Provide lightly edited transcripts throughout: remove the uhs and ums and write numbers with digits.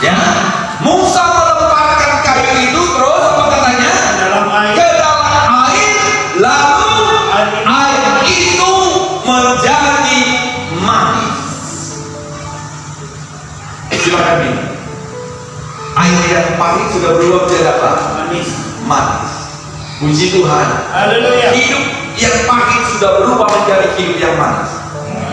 Ya, Musa melemparkan kayu itu terus apa katanya? Ke dalam air, lalu air itu menjadi manis. Silakan ini. Air yang pahit sudah berubah menjadi apa? Manis. Manis. Puji Tuhan. Haleluya. Hidup yang pahit sudah berubah menjadi hidup yang manis.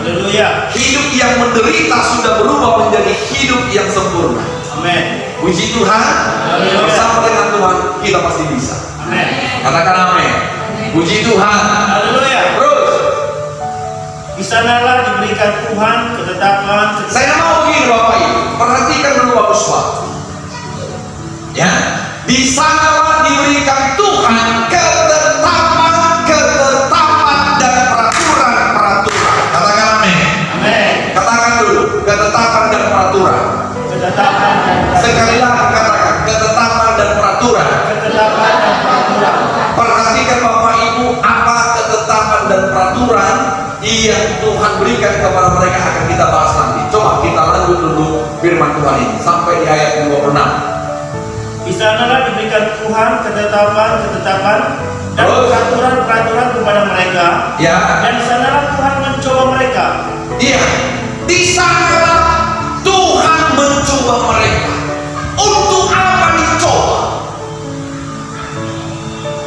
Haleluya. Hidup yang menderita sudah berubah menjadi hidup yang sempurna. Amin. Puji Tuhan. Haleluya. Bersama dengan Tuhan kita pasti bisa. Amin. Katakan amin. Puji Tuhan. Haleluya. Terus, Di sanalah diberikan Tuhan ketetapan. saya mau begini Bapak Ibu, perhatikan dulu Bapak Pak. Ya, di sanalah diberikan Tuhan ketetapan dan peraturan. Katakan amin. Amin. Katakan dulu, ketetapan dan peraturan. Ketetapan dan Sekali lagi katakan, ketetapan dan peraturan. ketetapan dan peraturan. Perhatikan Bapak Ibu, apa ketetapan dan peraturan yang Tuhan berikan kepada mereka akan kita bahas nanti. Coba kita lanjut dulu firman Tuhan ini sampai di ayat 26. Di sanalah diberikan Tuhan ketetapan dan Terus? peraturan kepada mereka. Ya, Dan di sanalah Tuhan mencoba mereka. iya. Di sanalah Tuhan mencoba mereka. Untuk apa dicoba?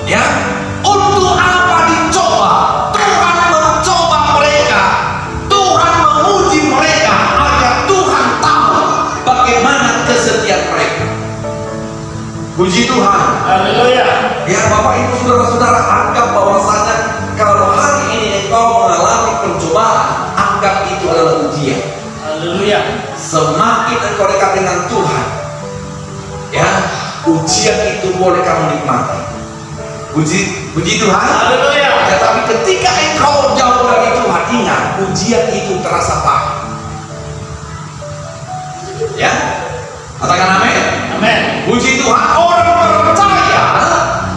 Ya, untuk apa dicoba? Tuhan mencoba mereka. Tuhan menguji mereka agar Tuhan tahu bagaimana kesetiaan mereka. Puji Tuhan. Haleluya. Ya Bapak Ibu Saudara-saudara, anggap bahwasanya kalau hari ini engkau mengalami pencobaan, anggap itu adalah ujian. Haleluya. Semakin engkau dekat dengan Tuhan, ya, ujian itu boleh kamu nikmati. Puji Tuhan. Haleluya. Tetapi ketika engkau jauh dari Tuhan, ingat, ujian itu terasa pahit. Ya, katakan amin. Amin. Puji Tuhan, orang percaya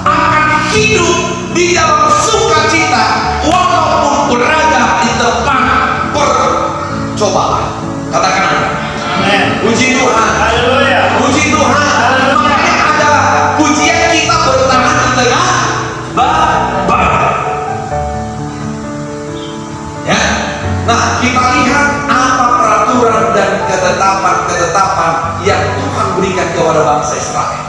akan hidup di dalam sukacita walaupun berada di tempat percobaan. Katakan amin. Amin. Puji Tuhan. Haleluya. Puji Tuhan. Haleluya. Makanya ada pujian kita bertahan di tengah badai. Ya. Nah, kita lihat apa peraturan dan ketetapan yang Tuhan berikan kepada bangsa Israel.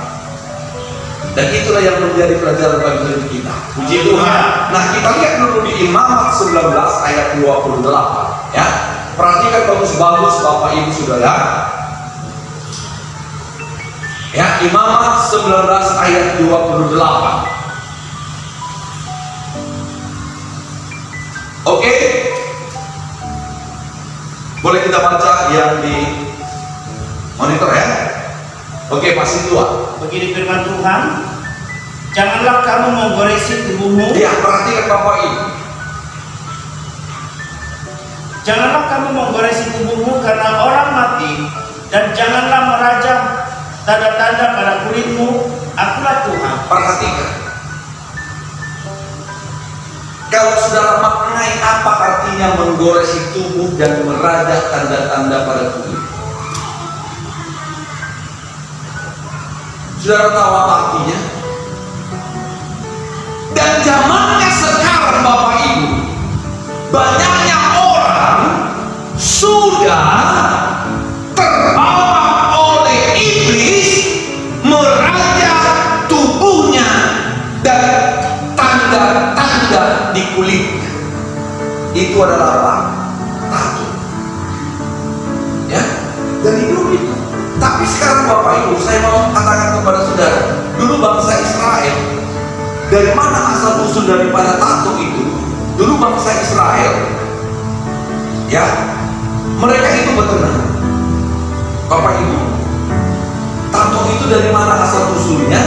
Dan itulah yang menjadi pelajaran bagi hidup kita. Puji Tuhan. Nah, kita lihat dulu di Imamat 19 ayat 28. Ya. Perhatikan bagus-bagus Bapak Ibu Saudara. Ya, Imamat 19 ayat 28. Oke. Boleh kita baca yang di monitor ya. Oke, pasti dua. Begini firman Tuhan, janganlah kamu menggoresi tubuhmu. Ya, perhatikan Bapak Ibu. Janganlah kamu menggoresi tubuhmu karena orang mati, dan janganlah merajam tanda-tanda pada kulitmu. Akulah Tuhan. Perhatikan. Kalau saudara maknai apa artinya menggoresi tubuh dan merajak tanda-tanda pada tubuh, saudara tahu apa artinya? Dan zamannya sekarang Bapak Ibu, banyaknya orang sudah terbawa oleh iblis merajak tubuhnya dan tanda-tanda di kulitnya. Itu adalah apa? Tato. Ya, dari dulu itu. Tapi sekarang Bapak Ibu, saya mau katakan kepada saudara, dulu bangsa Israel, dari mana asal usul daripada tato itu? Dulu bangsa Israel, ya, mereka itu beternak. Bapak Ibu, tato itu dari mana asal usulnya?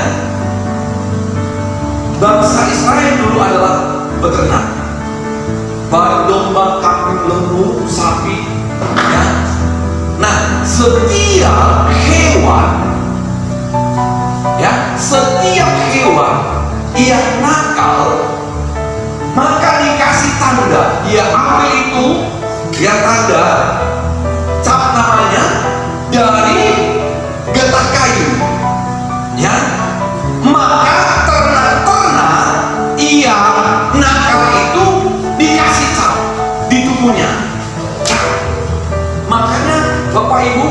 Bangsa Israel dulu adalah beternak, baik domba, kambing, lembu, sapi. Ya. Nah, setiap hewan, ya, setiap hewan yang nakal maka dikasih tanda. Dia ambil itu, dia tanda, cap namanya, dari getah kayu, ya. Maka ternak-ternak yang nakal itu dikasih cap di tubuhnya. Makanya Bapak Ibu,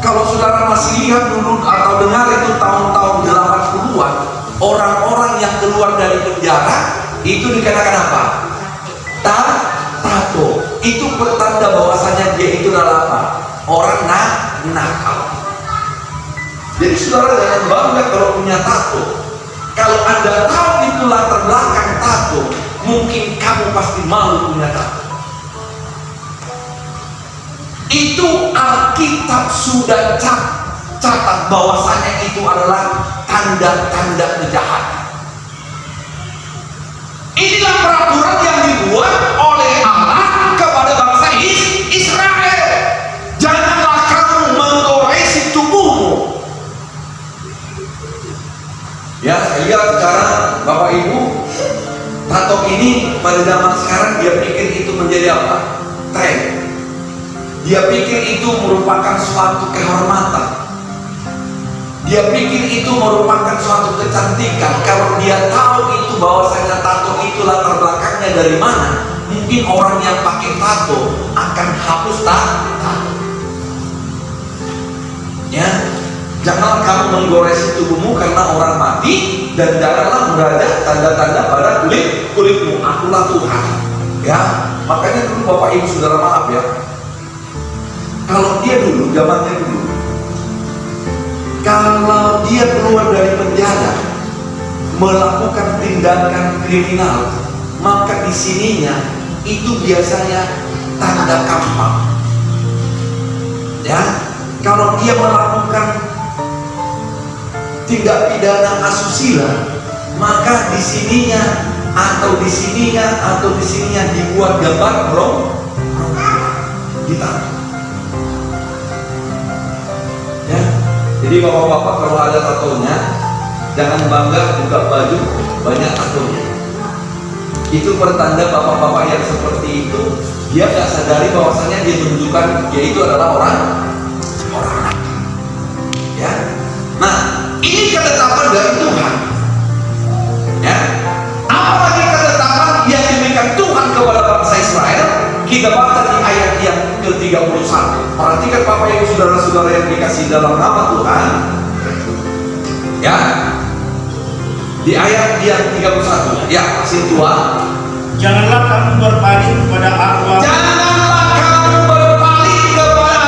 kalau saudara masih lihat dulu atau dengar itu tahun-tahun 80-an, orang-orang yang keluar dari penjara itu dikenakan apa? Tato. Itu pertanda bahwasanya dia itu adalah apa? Orang nakal. Jadi saudara jangan bangga kalau punya tato. Kalau Anda tahu itu latar belakang tato, mungkin kamu pasti malu punya tato. Itu Alkitab sudah catat bahwasanya itu adalah tanda-tanda kejahatan. Inilah peraturan yang dibuat oleh Allah kepada bangsa Israel. Janganlah kamu menggoresi tubuhmu. Ya, saya lihat sekarang Bapak Ibu, tato ini pada zaman sekarang dia pikir itu menjadi apa? Tren. Dia pikir itu merupakan suatu kehormatan. Dia pikir itu merupakan suatu kecantikan. Kalau dia tahu itu bahwasanya tato itu latar belakangnya dari mana, mungkin orang yang pakai tato akan hapus tato. Ya, janganlah kamu menggoresi tubuhmu karena orang mati, dan janganlah meraja tanda-tanda pada kulitmu. Akulah Tuhan. Ya, makanya dulu Bapak Ibu Saudara, maaf ya, kalau dia dulu, zamannya dulu, kalau dia keluar dari penjara melakukan tindakan kriminal, maka di sininya itu biasanya tanda kampak. Ya, kalau dia melakukan tindak pidana asusila, maka di sininya atau di sininya dibuat gambar ditaruh. Ya, jadi bapak-bapak kalau ada tatonya, jangan bangga buka baju banyak tatonya. Itu pertanda bapak-bapak yang seperti itu, dia nggak sadari bahwasanya dia menunjukkan dia itu adalah orang. Ya, nah ini ketetapan dari Tuhan. Ya, apalagi ketetapan yang diberikan Tuhan kepada bangsa Israel, kita baca di ayat yang ke-31. Perhatikan Bapak Ibu Saudara-saudara yang dikasih dalam nama Tuhan. Ya, di ayat yang 31. Ya, masih tua. Janganlah kamu berpaling kepada arwah. Janganlah kamu berpaling kepada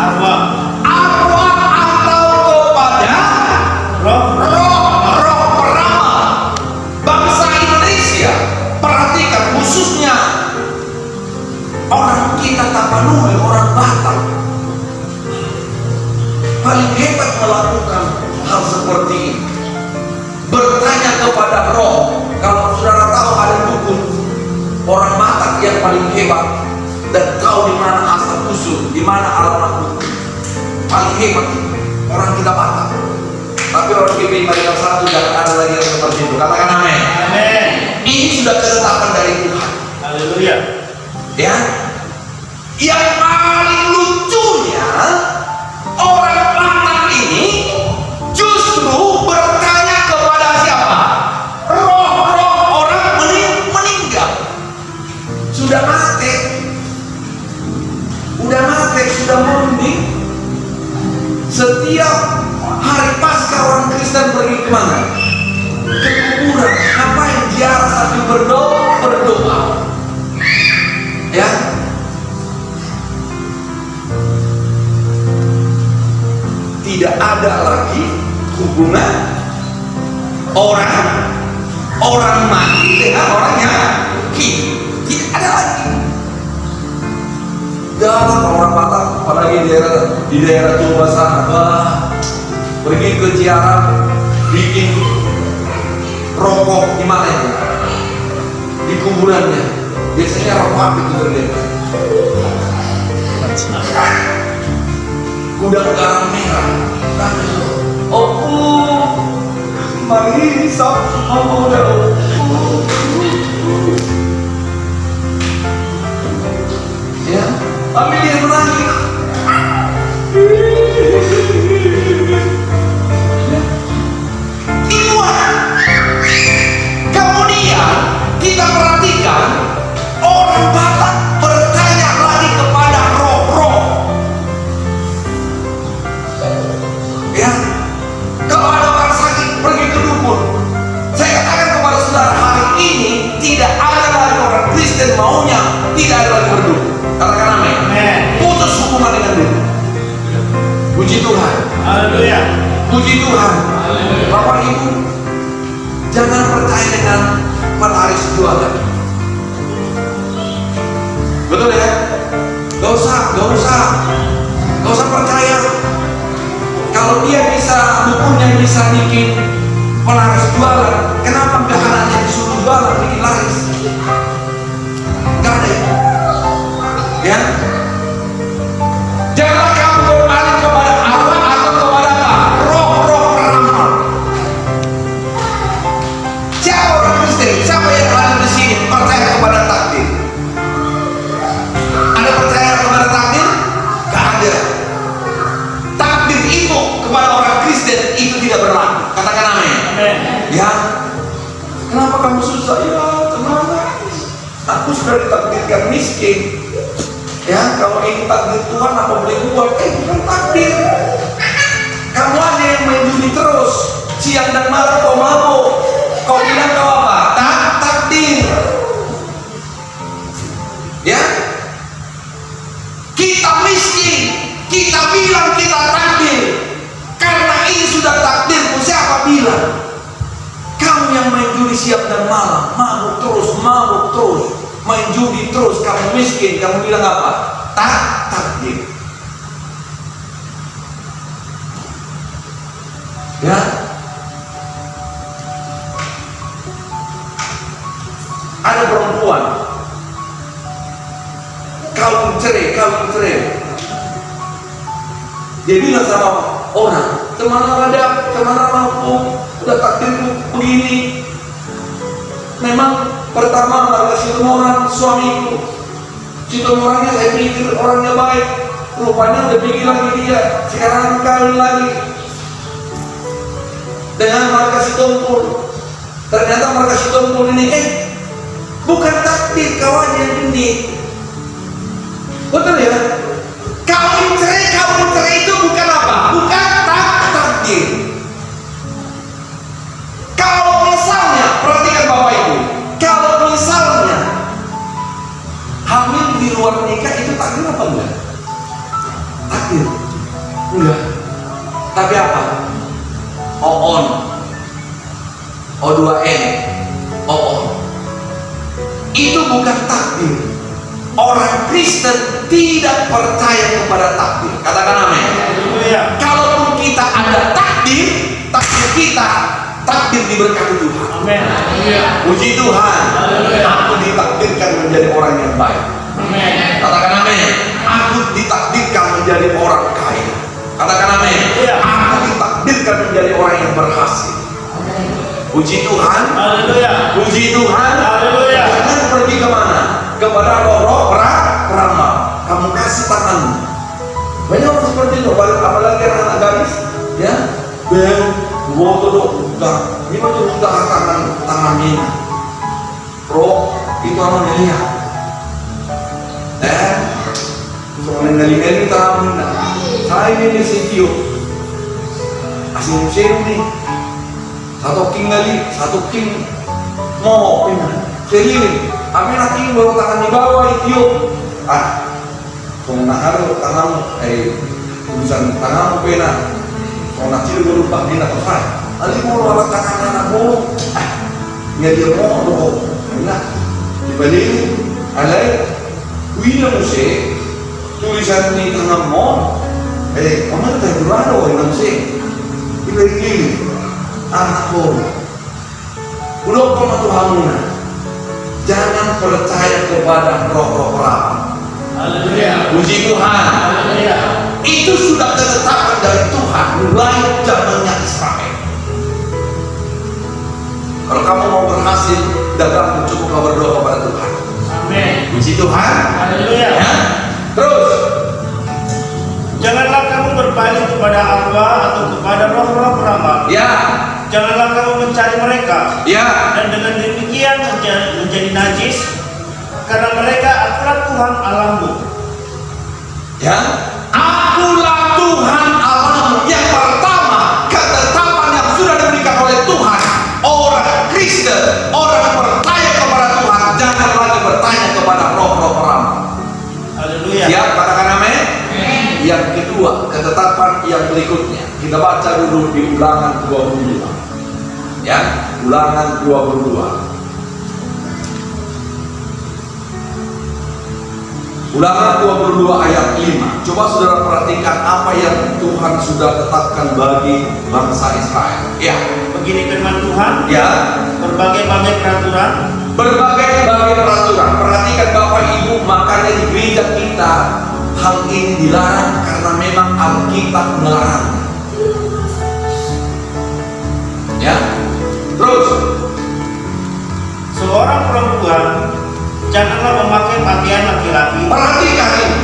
Arwah. arwah atau kepada Roh. roh peramal. Bangsa Indonesia, perhatikan khususnya orang kita Tapanuli, orang Batak, paling hebat melakukan hal seperti ini. Bertanya kepada roh. Kalau saudara tahu ada dukun orang Batak yang paling hebat dan tahu di mana asal usul, di mana alamat dukun, paling hebat orang kita Batak. Tapi orang GPI Marikal 1 jangan ada lagi yang seperti itu. Katakan amin. Amin. Ini sudah ketetapan dari Tuhan. Haleluya. Ya, yang paling lucunya orang Batak ini justru bertanya kepada siapa? Roh-roh orang meninggal. Sudah mati, sudah mending. Setiap hari Paskah orang Kristen pergi kemana? Ke kuburan. Ngapain? Ziarah sambil berdoa. Ya, tidak ada lagi hubungan orang mati dengan orang yang hidup. Tidak ada lagi. Jangan orang Batak, apalagi di daerah Jawa sana, pergi ke ziarah, bikin rokok di mana itu? Di kuburannya. Biasanya rokok api itu berdiri. gudang garam merah. Oh, mari sama modal. Ya, ambil dia menangis. Kemudian kita perhatikan orang Batak bertanya lagi kepada roh-roh. Ya, kalau ada orang sakit pergi ke dukun. Saya katakan kepada saudara, hari ini tidak ada lagi orang Kristen maunya tidak ada lagi berdukun. Katakan amin. Putus hubungan dengan dukun. Puji Tuhan. Haleluya. Puji Tuhan. Bapak Ibu, jangan percaya dengan penaris jualan. Betul ya? Gak usah percaya. Kalau dia bisa, dukunnya bisa bikin penaris jualan, kenapa gak anaknya disuruh jualan bikin laris? Gak ada ya? Jangan kamu berbalik kepada Allah atau kepada apa? Roh-roh peramal. Siapa orang Kristen? Siapa yang ada di sini percaya kepada takdir? Ada percaya kepada takdir? Gak ada. Takdir itu kepada orang Kristen itu tidak berlaku. Katakan amin. Ya. Kenapa kamu susah? Ya tenang. Aku sudah ditakdirkan miskin. Ya, kalau ini takdir Tuhan apa boleh buat? Bukan takdir. Kamu aja yang main judi terus, siang dan malam kau mabuk. Kau bilang kau apa? Takdir. Ya, kita miskin, kita bilang kita takdir. Karena ini sudah takdirku. Siapa bilang? Kamu yang main judi siang dan malam, mabuk terus, main judi terus, kamu miskin, kamu bilang apa? Takdir. Ya. Ada perempuan kawin cerai. Dia bilang sama orang, kemana mampu, udah takdirku begini. Memang pertama harga Situmorang suamiku. Situmorangnya saya pikir orangnya baik, rupanya udah pikir lagi dia. Sekarang kawin lagi dengan marga Situmpul. Ternyata marga Situmpul ini bukan takdir, kawan yang ini. Betul ya? Kawin cerai itu bukan apa? Bukan takdir. Kalau misalnya, perhatikan Bapak Ibu, kalau misalnya hamil di luar nikah itu takdir apa enggak? Takdir. Enggak. Tapi apa? O-on, O2N, O-on. Itu bukan takdir. Orang Kristen tidak percaya kepada takdir. Katakan amin. Kalaupun kita ada takdir kita takdir diberkati Tuhan. Amin. Puji Tuhan. Aku ditakdirkan menjadi orang yang baik. Amin. Katakan amin. Aku ditakdirkan menjadi orang kaya. Katakan amin. Aku ditakdirkan menjadi orang yang berhasil. Puji Tuhan. Haleluya. Puji Tuhan. Haleluya. Jangan pergi kemana? Kepada roh-roh peramal. Kamu kasih tanganmu. Banyak orang seperti itu. Apalagi anak gadis, ya. Ben, gua tuh udah. Ini mah tuh udah tangannya. Roh itu orang lihat. Soalnya ngali-ngali tangannya. Saya ini sitio. Asing musim nih. Satu king mau pindah. Keliling, kami nanti baru tangan di bawah itu. Kung naharo tanganmu, tulisan tanganmu pena. Kung nakil baru pak di nakasay. Ali mo wala tangan anak mo. Ngayon mo ano? Wala. Dibalik, alay. Uwi na mo siya. Tulisan ni tangan mo. Kamu tayo durado ng siya. Dibalik, anak mo. Ulog ko matuhan mo na. Jangan percaya kepada roh-roh peramal. Haleluya. Puji Tuhan. Haleluya. Itu sudah ketetapan dari Tuhan mulai zamannya Israel. Kalau kamu mau berhasil dagang, cukup kau berdoa kepada Tuhan. Amin. Puji Tuhan. Haleluya. Ya. Terus, Janganlah kamu berpaling kepada Allah atau kepada roh-roh peramal. ya, Janganlah kamu mencari mereka. ya, Dan dengan demikian menjadi najis, karena mereka akulah Tuhan Allahmu. ya. Akulah Tuhan Allahmu. Yang pertama, ketetapan yang sudah diberikan oleh Tuhan. Orang Kristen, orang yang percaya kepada Tuhan, jangan lagi bertanya kepada roh-roh peramal. Haleluya. Siap, katakan amin. Yang kedua, ketetapan yang berikutnya kita baca dulu di Ulangan 22. Ya, Ulangan 22. Ulangan 22 ayat 5. Coba saudara perhatikan apa yang Tuhan sudah tetapkan bagi bangsa Israel. Ya, Begini firman Tuhan, ya. berbagai-bagai peraturan Berbagai peraturan. Perhatikan Bapak Ibu, makanya di gereja kita hal ini dilarang karena memang Alkitab melarang. Ya. Terus, seorang perempuan janganlah memakai pakaian laki-laki. perhatikan ini.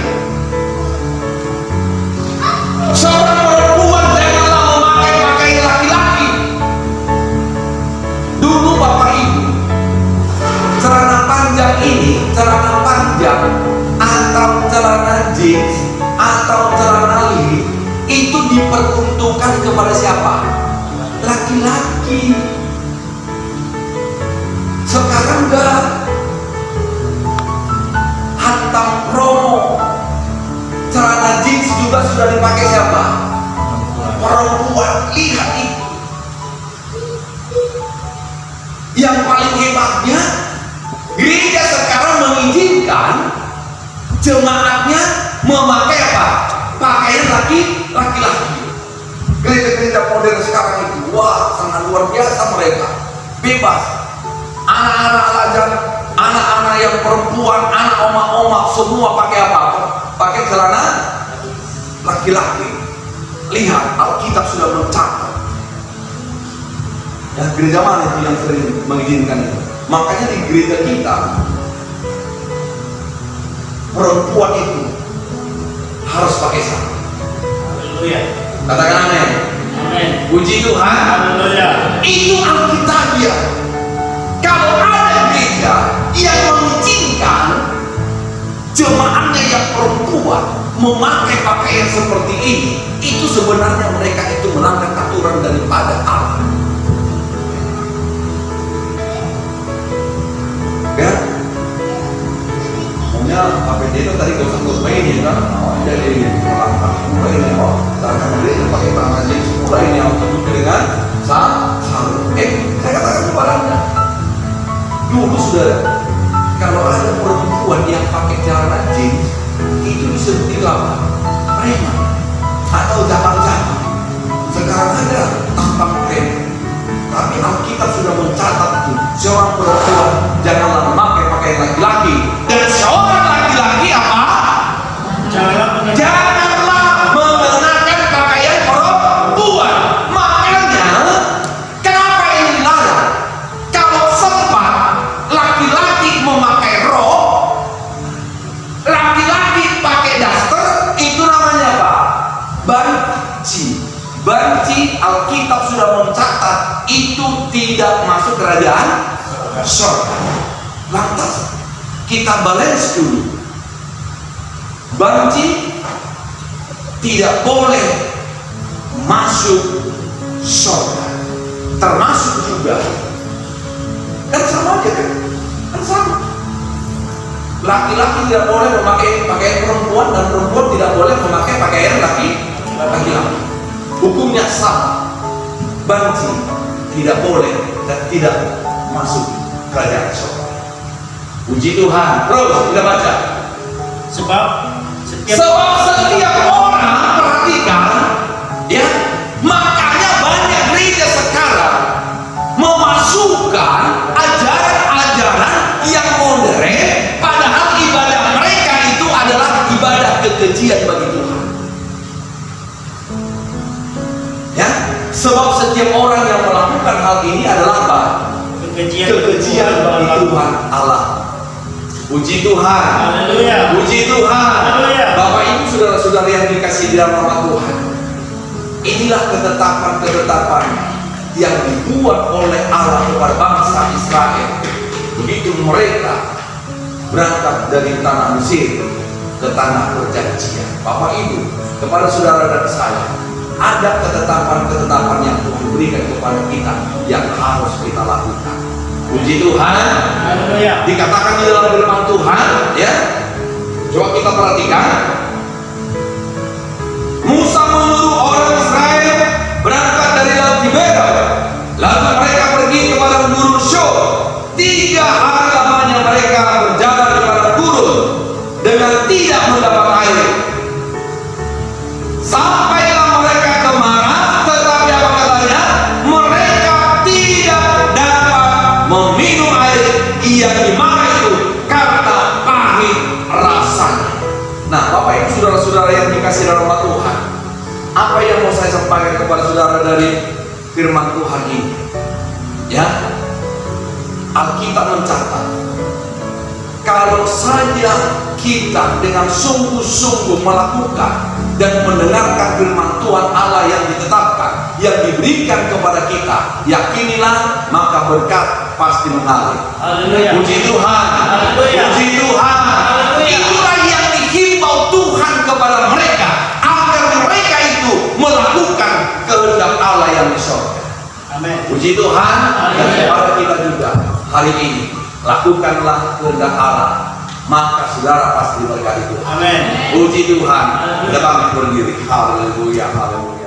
Seorang perempuan janganlah memakai pakaian laki-laki. Dulu Bapak Ibu, celana panjang ini, celana panjang atau celana jeans atau celana li itu diperuntukkan kepada siapa? Laki-laki. Sekarang enggak. Hantam promo, celana jeans juga sudah dipakai siapa? Perempuan. Lihat itu. Yang paling hebatnya, gereja sekarang mengizinkan jemaatnya memakai apa? Pakaian laki-laki. Gereja-gereja modern sekarang itu, wah, sangat luar biasa mereka. Bebas. Anak-anak lajang, anak-anak yang perempuan, anak oma-oma, semua pakai apa? Pakai celana laki-laki. Lihat, Alkitab sudah mencatat. Dan gereja mana itu yang sering mengizinkan itu? Makanya di gereja kita, perempuan itu harus pakai sarung. Haleluya. Katakan amin. Amin. Puji Tuhan. Haleluya. Itu Alkitabiah. Kalau ada gereja yang mengizinkan jemaatnya yang perempuan memakai pakaian seperti ini, itu sebenarnya mereka itu melanggar aturan daripada Allah. Kan? Maunya APD itu tadi gak usah main kan? Oh, jadi melangkah mulai ini, oh, tangan gereja pakai tangan jeans mulai ini, oh, tutup dengan sarung. Saya katakan kepada Anda, dulu saudara, kalau ada perempuan yang pakai celana jeans, itu disebut apa? Preman atau jabang-jabang. Sekarang ada tampang preman. Tapi Alkitab sudah mencatat itu, seorang perempuan janganlah memakai pakaian laki-laki, dan seorang laki-laki apa? Janganlah mengenakan pakaian perempuan. Makanya, kenapa ini dilarang? Kalau sempat laki-laki memakai rok, laki-laki pakai daster, itu namanya apa? Banci. Banci, Alkitab sudah mencatat itu tidak masuk kerajaan surga. Lantas kita balance dulu. Banci tidak boleh masuk surga, termasuk juga kan sama aja kan? Kan sama. Laki-laki tidak boleh memakai pakaian perempuan dan perempuan tidak boleh memakai pakaian laki-laki. Hukumnya sama. Banci tidak boleh dan tidak masuk kerajaan surga. Puji Tuhan. Terus kita baca. Sebab setiap orang, perhatikan ya, makanya banyak gereja sekarang memasukkan ajaran-ajaran yang modern, padahal ibadah mereka itu adalah ibadah kekejian bagi Tuhan. Sebab setiap orang yang melakukan hal ini adalah apa? Kekejian bagi Tuhan Allah. Puji Tuhan. Haleluya. Puji Tuhan. Haleluya. Bapak Ibu saudara-saudara yang dikasihi dalam nama Tuhan, inilah ketetapan-ketetapan yang dibuat oleh Allah kepada bangsa Israel begitu mereka berangkat dari tanah Mesir ke tanah perjanjian. Bapak Ibu, kepada saudara dan saya, ada ketetapan-ketetapan yang Tuhan berikan kepada kita yang harus kita lakukan. Puji Tuhan. Haleluya. Dikatakan di dalam firman Tuhan, ya. Coba kita perhatikan. Musa menyuruh orang Israel berangkat dari Laut Tiberia. Lalu mereka pergi kepada gurun Shur. 3 hari lamanya mereka berjalan di padang gurun dengan tidak mendapat air. Sampailah mereka ke Mara, tetapi apa katanya? Mereka tidak dapat meminum air yang di Mara itu karena pahit rasanya. Nah, Bapak Ibu saudara-saudara yang dikasihi dalam nama Tuhan, apa yang mau saya sampaikan kepada saudara dari firman Tuhan ini? Ya, Alkitab mencatat, kalau saja kita dengan sungguh-sungguh melakukan dan mendengarkan firman Tuhan Allah yang ditetapkan, yang diberikan kepada kita, yakinilah maka berkat pasti mengalir. Haleluya. Puji Tuhan. Haleluya. Puji Tuhan. Haleluya. Itulah yang dihimbau Tuhan kepada mereka, agar mereka itu melakukan kehendak Allah yang di sorga. Amin. Puji Tuhan. Dan Haleluya. kepada kita juga hari ini, lakukanlah kehendak Allah, maka saudara pasti diberkati Tuhan. Amin. Puji Tuhan. Haleluya. Kita pamit berdiri. Haleluya. Haleluya.